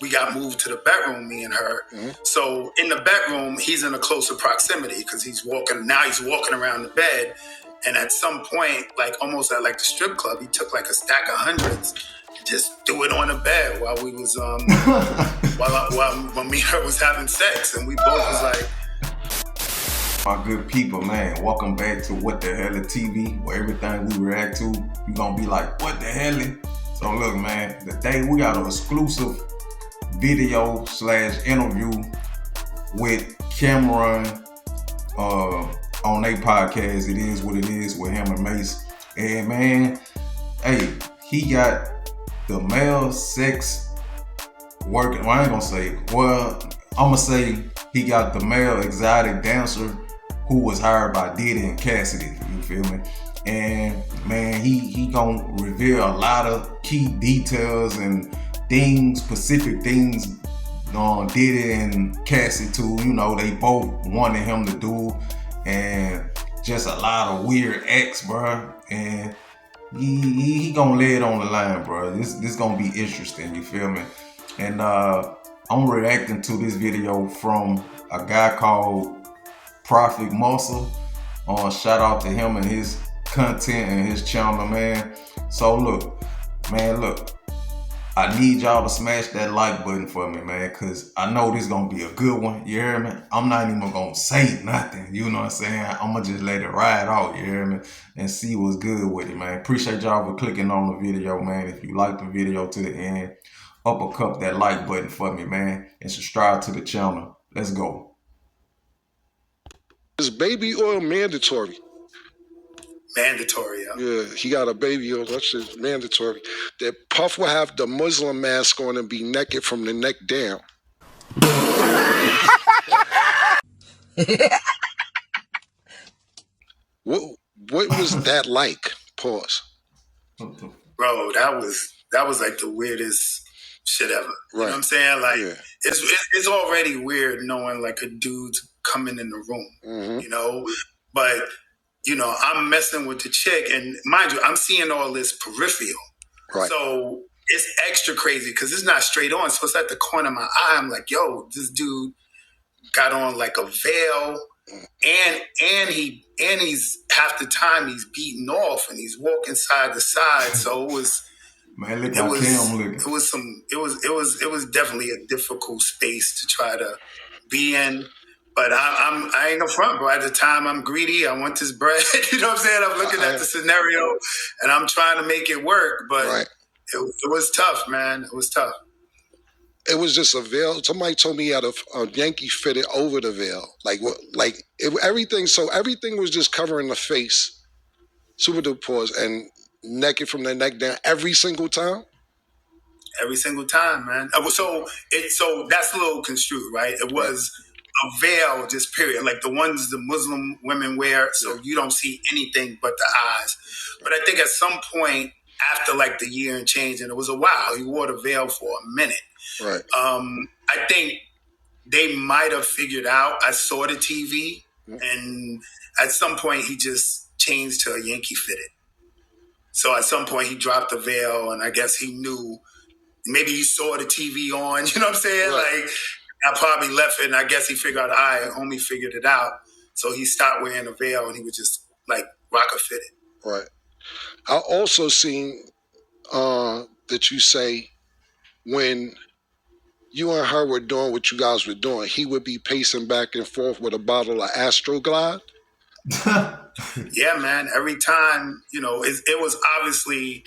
we got moved to the bedroom, me and her. So in the bedroom, he's in a closer proximity because he's walking around the bed. And at some point, like almost at like the strip club, he took like a stack of hundreds, just threw it on the bed while we was when me and her was having sex, and we both was like, my good people, man, welcome back to What the Hell is TV, where everything we react to, you gonna be like, what the hell is? So look, man, today we got an exclusive video / interview with Cameron on their podcast. It Is What It Is with him and Mace. And man, hey, he got the male sex working. Well, I ain't gonna say, well, I'm gonna say he got the male exotic dancer who was hired by Diddy and Cassie, you feel me? And man, he gonna reveal a lot of key details and things, specific things on Diddy and Cassie too. You know, they both wanted him to do, and just a lot of weird acts, bro. And he gonna lay it on the line, bro. This gonna be interesting, you feel me? And I'm reacting to this video from a guy called Prophet Muscle. Shout out to him and his content and his channel, man. So look, I need y'all to smash that like button for me, man, because I know this gonna be a good one, you hear me? I'm not even gonna say nothing, you know what I'm saying? I'm gonna just let it ride out, you hear me? And see what's good with it, man. Appreciate y'all for clicking on the video, man. If you like the video to the end, uppercut that like button for me, man, and subscribe to the channel. Let's go. Is baby oil mandatory? Mandatory, yeah. He got a baby oil, that's just mandatory. That Puff will have the Muslim mask on and be naked from the neck down. What was that like? Pause. Bro, that was like the weirdest shit ever. Right. You know what I'm saying? Like, yeah. It's already weird knowing like a dude's coming in the room, you know? But, you know, I'm messing with the chick, and mind you, I'm seeing all this peripheral. Right. So it's extra crazy because it's not straight on. So it's at the corner of my eye. I'm like, yo, this dude got on like a veil, and he's half the time he's beating off and he's walking side to side. So it was man, look how Cam looking. It was definitely a difficult space to try to be in. But I ain't no front, bro. At the time, I'm greedy. I want this bread. You know what I'm saying? I'm looking at the scenario, and I'm trying to make it work. But it was tough, man. It was tough. It was just a veil. Somebody told me he had a Yankee fitted over the veil. Everything. So everything was just covering the face. Super duper pause and naked from the neck down every single time. Every single time, man. So that's a little construed, right? It was a veil, just period. Like the ones the Muslim women wear, so you don't see anything but the eyes. But I think at some point after like the year and change, and it was a while, he wore the veil for a minute. Right. I think they might have figured out. I saw the TV, and at some point he just changed to a Yankee fitted. So at some point he dropped the veil, and I guess he knew. Maybe he saw the TV on. You know what I'm saying? Right. Like I probably left it, and I guess he figured out. Homie figured it out, so he stopped wearing a veil, and he was just like rocker fitted. Right. I also seen that you say when you and her were doing what you guys were doing, he would be pacing back and forth with a bottle of Astroglide. Yeah, man. Every time, you know, it was obviously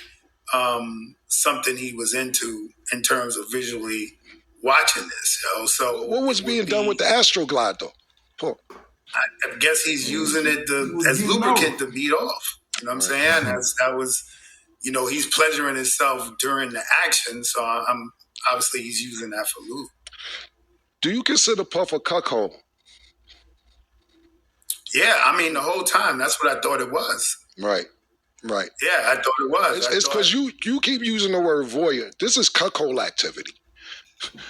something he was into in terms of visually watching this. You know? So what was being done with the Astroglide, though? Paul. I guess he's using it as lubricant to beat off. You know what I'm saying? That was, you know, he's pleasuring himself during the action. So obviously he's using that for lube. Do you consider Puff a cuckold? Yeah, I mean, the whole time, that's what I thought it was. Right. Right. Yeah, I thought it was. It's because you keep using the word voyeur. This is cuckold activity.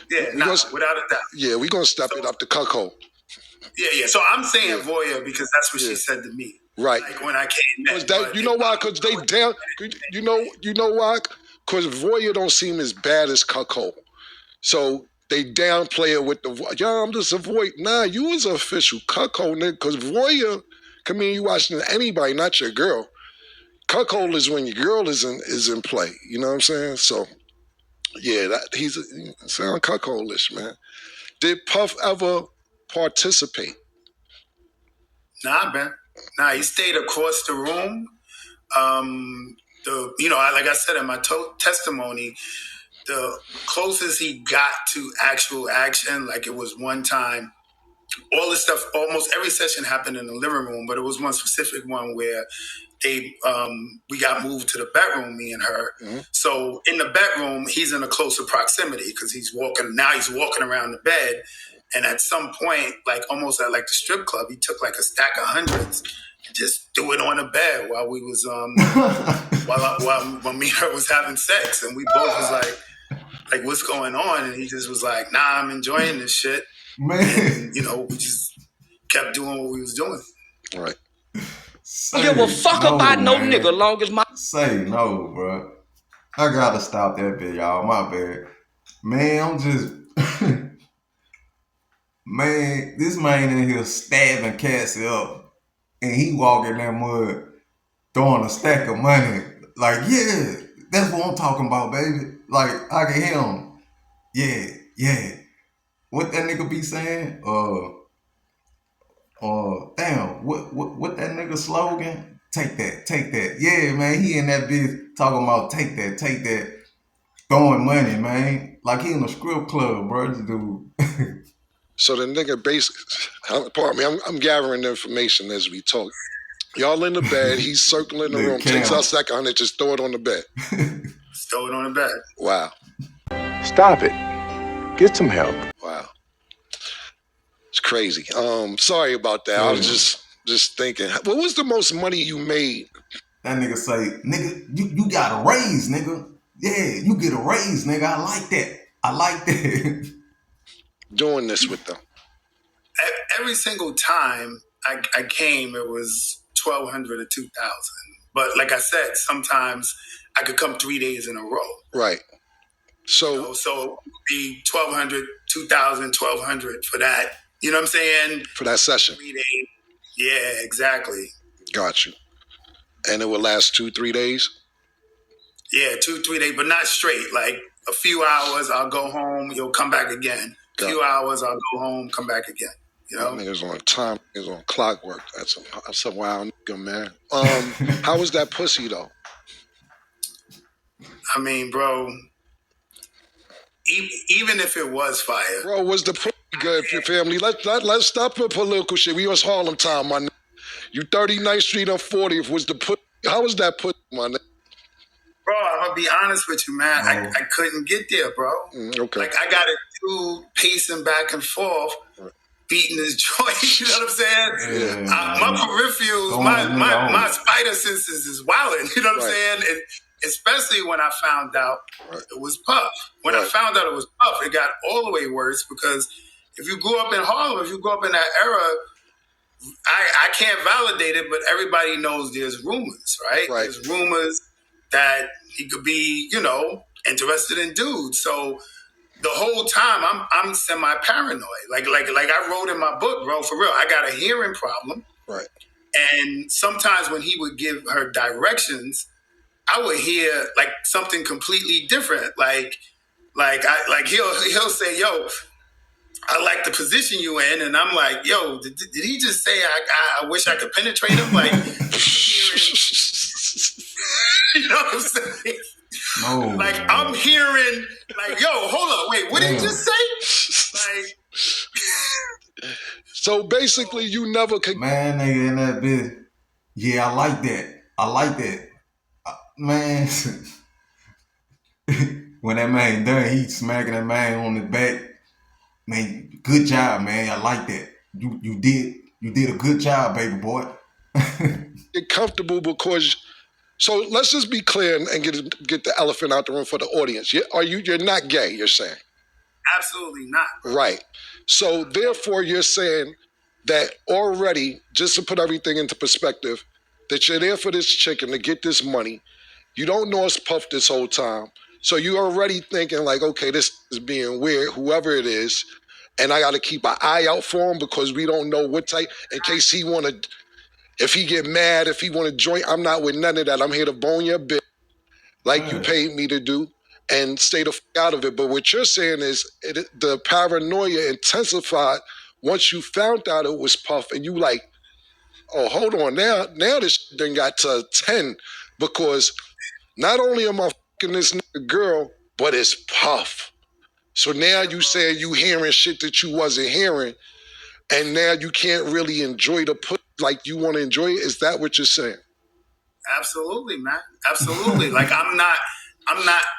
Yeah, without a doubt. Yeah, we're going to step it up to cuckold. Yeah. So I'm saying voyeur because that's what she said to me. Right. Like when I came in. You know why? Because they down. You know why? Because voyeur don't seem as bad as cuckold. So they downplay it with the yo, I'm just a voyeur. Nah, you was an official cuckold, nigga. Because voyeur can mean you watching anybody, not your girl. Cuckold is when your girl is in play. You know what I'm saying? So yeah, he's sound cuckoldish, man. Did Puff ever participate? Nah, man. Nah, he stayed across the room. Like I said in my testimony, the closest he got to actual action, like it was one time, all this stuff, almost every session happened in the living room, but it was one specific one where we got moved to the bedroom, me and her. Mm-hmm. So in the bedroom, he's in a closer proximity because he's walking around the bed. And at some point, like almost at like the strip club, he took like a stack of hundreds and just threw it on the bed while we was while me and her was having sex, and we both was like, what's going on? And he just was like, nah, I'm enjoying this shit. Man. And, we just kept doing what we was doing. Right. Don't give a fuck about no nigga long as my... Say no, bro. I gotta stop that bit, y'all. My bad. Man, I'm just... Man, this man in here stabbing Cassie up, and he walking that mud, throwing a stack of money. Like, yeah, that's what I'm talking about, baby. Like, I can hear him. Yeah. What that nigga be saying? Damn, what that nigga slogan? Take that. Yeah, man, he in that bitch talking about take that, throwing money, man. Like he in a strip club, bro, this dude. So the nigga basically, pardon me, I'm gathering information as we talk. Y'all in the bed, he's circling the room, takes out second hundred, just throw it on the bed. Just throw it on the bed. Wow. Stop it. Get some help. Wow. It's crazy. Sorry about that. I was just thinking. What was the most money you made? That nigga say, nigga, you got a raise, nigga. Yeah, you get a raise, nigga. I like that. Doing this with them. Every single time I came, it was 1,200 or 2,000. But like I said, sometimes I could come 3 days in a row. Right. So so it would be 1,200, 2,000, 1,200 for that. You know what I'm saying? For that session. 3 days. Yeah, exactly. Got you. And it would last 2-3 days? Yeah, 2-3 days, but not straight. Like a few hours, I'll go home, you'll come back again. A few hours, I'll go home, come back again. You know? Niggas on time, niggas on clockwork. That's a wild nigga, man. How was that pussy, though? I mean, bro, even if it was fire. Bro, was the pussy good for your family? Let's stop the political shit. We was Harlem time, my nigga. You 39th Street on 40th. Was the pussy? How was that pussy, my nigga? Bro, I'm gonna be honest with you, man. I couldn't get there, bro. Okay. Like I got a dude pacing back and forth, beating his joint. You know what I'm saying? Yeah. My peripherals, my spider senses is wilding. You know what I'm saying? And especially when I found out it was Puff. When I found out it was Puff, it got all the way worse because if you grew up in Harlem, if you grew up in that era, I can't validate it, but everybody knows there's rumors, right? There's rumors that he could be, interested in dudes. So the whole time I'm semi-paranoid. Like I wrote in my book, bro, for real. I got a hearing problem. Right. And sometimes when he would give her directions, I would hear like something completely different. Like he'll say, yo, I like the position you in, and I'm like, yo, did he just say I wish I could penetrate him? Like, you know what I'm saying? No, like man. I'm hearing, like, yo, hold up, wait, what did he just say? Like, so basically, you never could. Man, nigga in that bitch. Yeah, I like that. Man, when that man done, he smacking that man on the back. Man, good job, man. I like that. You did a good job, baby boy. Get comfortable because. So let's just be clear and get the elephant out the room for the audience. You're not gay? You're saying? Absolutely not. Right. So therefore, you're saying that already, just to put everything into perspective, that you're there for this chicken to get this money. You don't know it's Puff this whole time. So you already thinking like, okay, this is being weird, whoever it is, and I got to keep an eye out for him because we don't know what type, in case he want to, if he get mad, if he want to join. I'm not with none of that. I'm here to bone your bitch like you paid me to do and stay the fuck out of it. But what you're saying is the paranoia intensified once you found out it was Puff, and you like, oh, hold on, now this thing got to 10 because not only am I fucking this nigga girl, but it's Puff. So now you saying you hearing shit that you wasn't hearing, and now you can't really enjoy the put like you want to enjoy it. Is that what you're saying? Absolutely, man. Absolutely. Like I'm not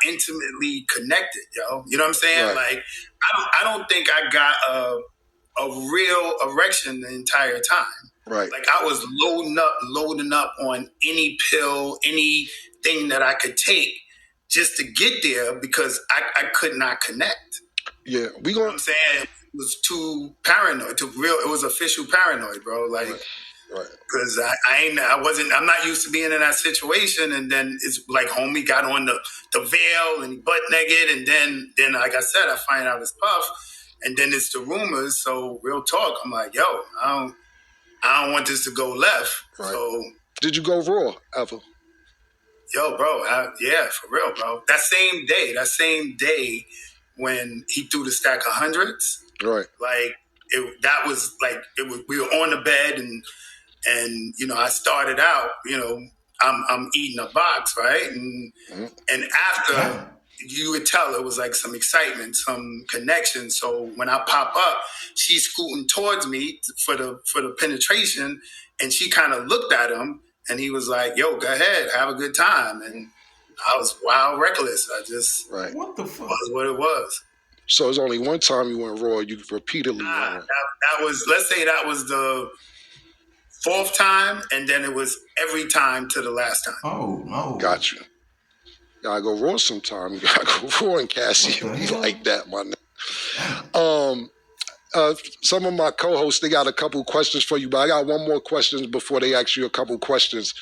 intimately connected, yo. You know what I'm saying? Right. Like I don't think I got a real erection the entire time. Right. Like I was loading up on any pill, anything that I could take just to get there because I could not connect. Yeah, You know what I'm saying? It was too paranoid, it was official paranoid, bro. Like, right. Because I'm not used to being in that situation. And then it's like homie got on the veil and butt naked. And then, like I said, I find out it's Puff. And then it's the rumors. So real talk, I'm like, yo, I don't want this to go left. Right. So did you go raw ever? Yo, bro, yeah, for real, bro. That same day when he threw the stack of hundreds, right? Like we were on the bed and you know I started out, you know, I'm eating a box, right, and after you would tell it was like some excitement, some connection. So when I pop up, she's scooting towards me for the penetration, and she kind of looked at him. And he was like, yo, go ahead, have a good time. And I was wild reckless. I just, what the fuck? Was what it was. So it was only one time you went raw, you repeatedly went. That was, let's say that was the 4th time, and then it was every time to the last time. Oh, no. Got you. Gotta go raw sometime. You gotta go raw and Cassie. Be like that, my nigga. Some of my co-hosts, they got a couple questions for you, but I got one more question before they ask you a couple questions.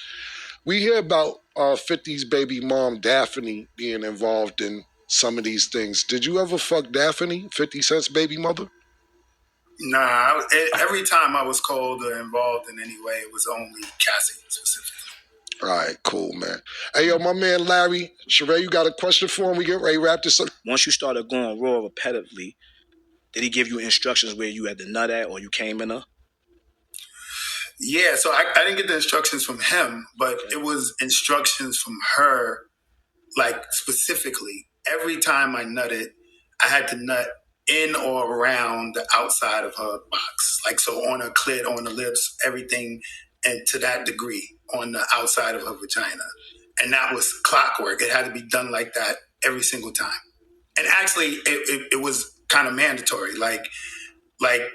We hear about 50's baby mom, Daphne, being involved in some of these things. Did you ever fuck Daphne, 50 Cent's baby mother? Nah, every time I was called or involved in any way, it was only Cassie specifically. All right, cool, man. Hey, yo, my man Larry, Sheree, you got a question for him? We get ready to wrap this up. Once you started going raw repetitively, did he give you instructions where you had to nut at or you came in her? Yeah, so I didn't get the instructions from him, but it was instructions from her, like specifically. Every time I nutted, I had to nut in or around the outside of her box. Like, so on her clit, on the lips, everything, and to that degree, on the outside of her vagina. And that was clockwork. It had to be done like that every single time. And actually, it was kind of mandatory. Like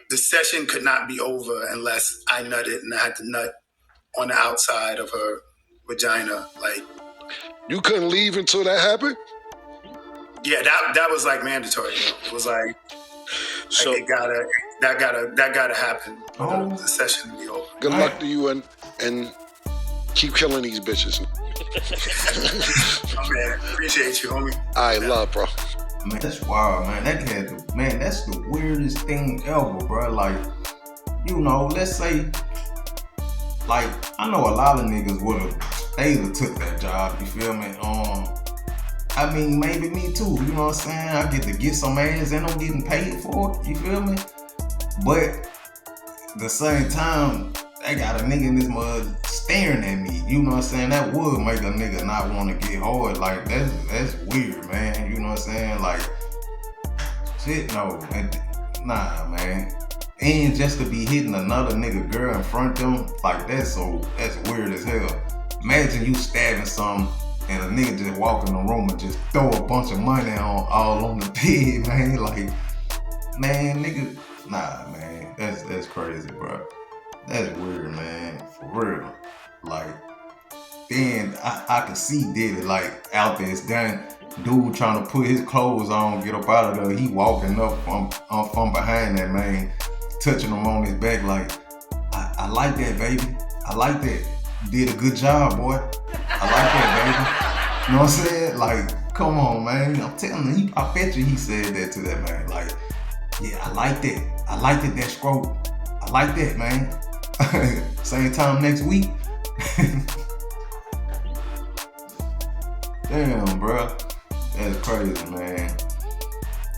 the session could not be over unless I nutted, and I had to nut on the outside of her vagina. Like, you couldn't leave until that happened? Yeah, that was like mandatory. It was like so that gotta happen. The session to be over. Good luck to you and keep killing these bitches. Oh, man, appreciate you, homie. I love, bro. Man, that's wild, man. That's the weirdest thing ever, bro. Like, you know, let's say, like, I know a lot of niggas they would've took that job, you feel me? I mean, maybe me too, you know what I'm saying? I get to get some ass and I'm getting paid for it, you feel me? But at the same time, they got a nigga in this mud staring at me, you know what I'm saying? That would make a nigga not want to get hard. Like, that's weird, man, you know what I'm saying? Like, shit, no, nah, man. And just to be hitting another nigga girl in front of them, like, that's weird as hell. Imagine you stabbing something and a nigga just walk in the room and just throw a bunch of money all on the bed, man. Like, man, nigga, nah, man, that's crazy, bro. That's weird, man, for real. Like, then I could see Diddy, like, out there, it's done. Dude trying to put his clothes on, get up out of there. He walking up from behind that man, touching him on his back, like, I like that, baby. I like that. Did a good job, boy. I like that, baby. You know what I'm saying? Like, Come on, man. I'm telling you, I bet you he said that to that man. Like, yeah, I like that. I like it, that scrotum. I like that, man. Same time next week. Damn, bro. That's crazy, man.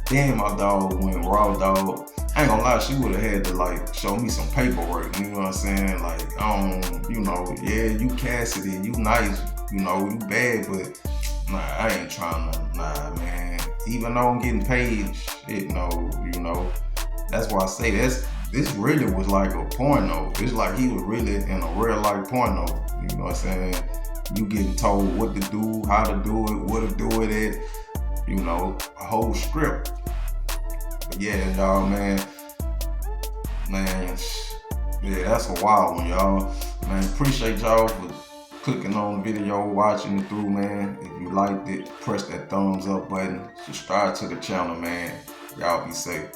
Damn, my dog went raw, dog. I ain't gonna lie, she would have had to like show me some paperwork, you know what I'm saying? Like, you know, yeah, you Cassidy, you nice, you know, you bad, but nah, I ain't trying to, nah, man. Even though I'm getting paid, shit, no, you know. That's why I say this really was like a porno. It's like he was really in a real life porno, you know what I'm saying? You getting told what to do, how to do it, what to do it at, you know, a whole script. But yeah, y'all, man, yeah, that's a wild one, y'all. Man, appreciate y'all for clicking on the video, watching it through, man. If you liked it, press that thumbs up button. Subscribe to the channel, man. Y'all be safe.